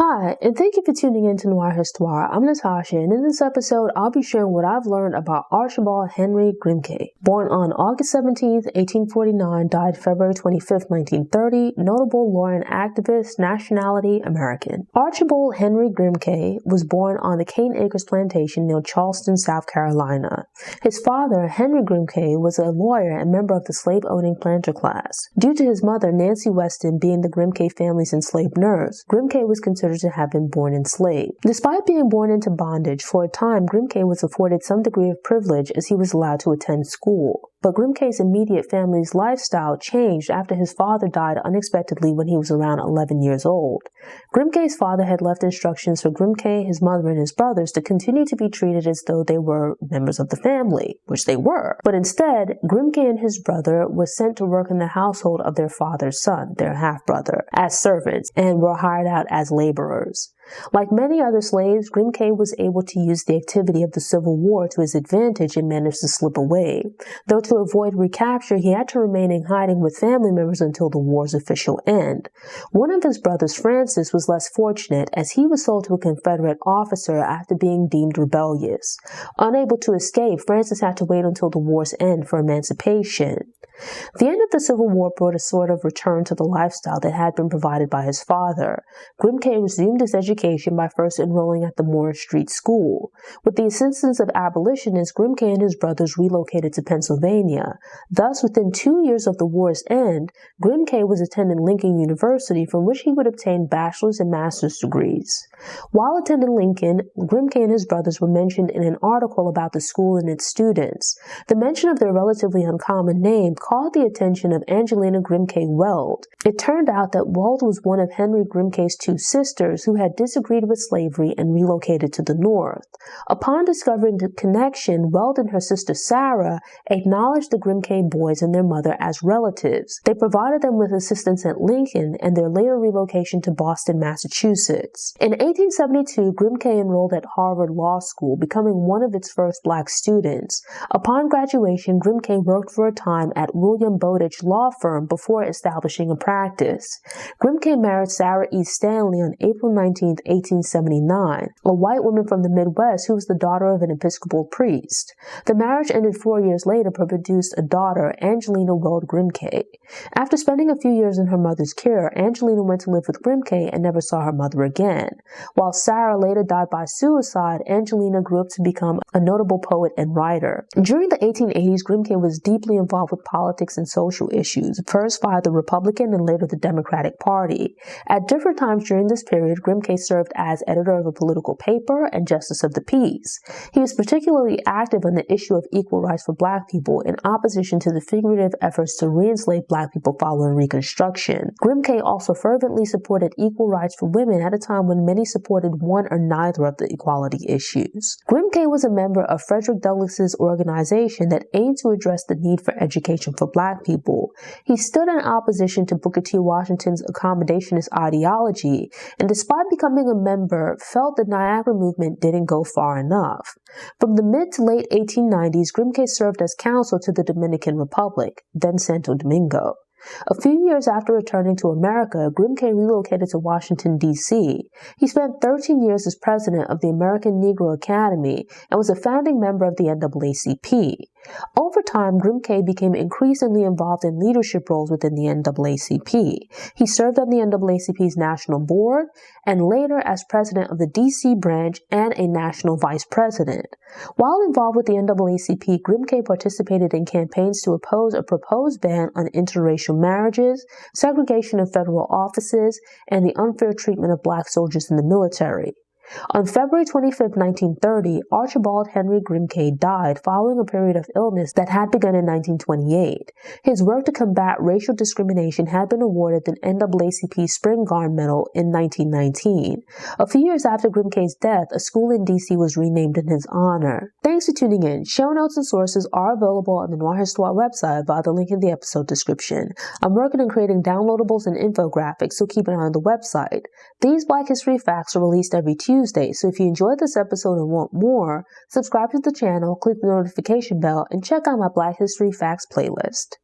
Hi, and thank you for tuning in to Noir Histoire. I'm Natasha, and in this episode, I'll be sharing what I've learned about Archibald Henry Grimké. Born on August 17, 1849, died February 25, 1930, notable lawyer and activist, nationality American. Archibald Henry Grimké was born on the Cane Acres Plantation near Charleston, South Carolina. His father, Henry Grimké, was a lawyer and member of the slave-owning planter class. Due to his mother, Nancy Weston, being the Grimké family's enslaved nurse, Grimké was considered to have been born enslaved. Despite being born into bondage, for a time Grimké was afforded some degree of privilege as he was allowed to attend school. But Grimké's immediate family's lifestyle changed after his father died unexpectedly when he was around 11 years old. Grimké's father had left instructions for Grimké, his mother, and his brothers to continue to be treated as though they were members of the family, which they were. But instead, Grimké and his brother were sent to work in the household of their father's son, their half-brother, as servants, and were hired out as laborers. Like many other slaves, Grimké was able to use the activity of the Civil War to his advantage and managed to slip away. Though to avoid recapture, he had to remain in hiding with family members until the war's official end. One of his brothers, Francis, was less fortunate as he was sold to a Confederate officer after being deemed rebellious. Unable to escape, Francis had to wait until the war's end for emancipation. The end of the Civil War brought a sort of return to the lifestyle that had been provided by his father. Grimké resumed his education by first enrolling at the Morris Street School. With the assistance of abolitionists, Grimké and his brothers relocated to Pennsylvania. Thus, within 2 years of the war's end, Grimké was attending Lincoln University, from which he would obtain bachelor's and master's degrees. While attending Lincoln, Grimké and his brothers were mentioned in an article about the school and its students. The mention of their relatively uncommon name called the attention of Angelina Grimké Weld. It turned out that Weld was one of Henry Grimké's two sisters who had disagreed with slavery and relocated to the North. Upon discovering the connection, Weld and her sister Sarah acknowledged the Grimké boys and their mother as relatives. They provided them with assistance at Lincoln and their later relocation to Boston, Massachusetts. In 1872, Grimké enrolled at Harvard Law School, becoming one of its first black students. Upon graduation, Grimké worked for a time at William Bowditch law firm before establishing a practice. Grimké married Sarah E. Stanley on April 19, 1879, a white woman from the Midwest who was the daughter of an Episcopal priest. The marriage ended 4 years later but produced a daughter, Angelina Weld Grimké. After spending a few years in her mother's care, Angelina went to live with Grimké and never saw her mother again. While Sarah later died by suicide, Angelina grew up to become a notable poet and writer. During the 1880s, Grimké was deeply involved with politics and social issues, first via the Republican and later the Democratic Party. At different times during this period, Grimké served as editor of a political paper and justice of the peace. He was particularly active on the issue of equal rights for black people in opposition to the figurative efforts to re-enslave black people following Reconstruction. Grimké also fervently supported equal rights for women at a time when many supported one or neither of the equality issues. Grimké was a member of Frederick Douglass's organization that aimed to address the need for education for black people. He stood in opposition to Booker T. Washington's accommodationist ideology, and despite becoming a member, felt the Niagara movement didn't go far enough. From the mid to late 1890s, Grimké served as counsel to the Dominican Republic, then Santo Domingo. A few years after returning to America, Grimké relocated to Washington, D.C. He spent 13 years as president of the American Negro Academy and was a founding member of the NAACP. Over time, Grimké became increasingly involved in leadership roles within the NAACP. He served on the NAACP's national board and later as president of the D.C. branch and a national vice president. While involved with the NAACP, Grimké participated in campaigns to oppose a proposed ban on interracial marriages, segregation of federal offices, and the unfair treatment of black soldiers in the military. On February 25, 1930, Archibald Henry Grimké died following a period of illness that had begun in 1928. His work to combat racial discrimination had been awarded the NAACP Spring Guard Medal in 1919. A few years after Grimké's death, a school in D.C. was renamed in his honor. Thanks for tuning in. Show notes and sources are available on the Noir Histoire website via the link in the episode description. I'm working on creating downloadables and infographics, so keep an eye on the website. These Black History Facts are released every Tuesday, so if you enjoyed this episode and want more, subscribe to the channel, click the notification bell, and check out my Black History Facts playlist.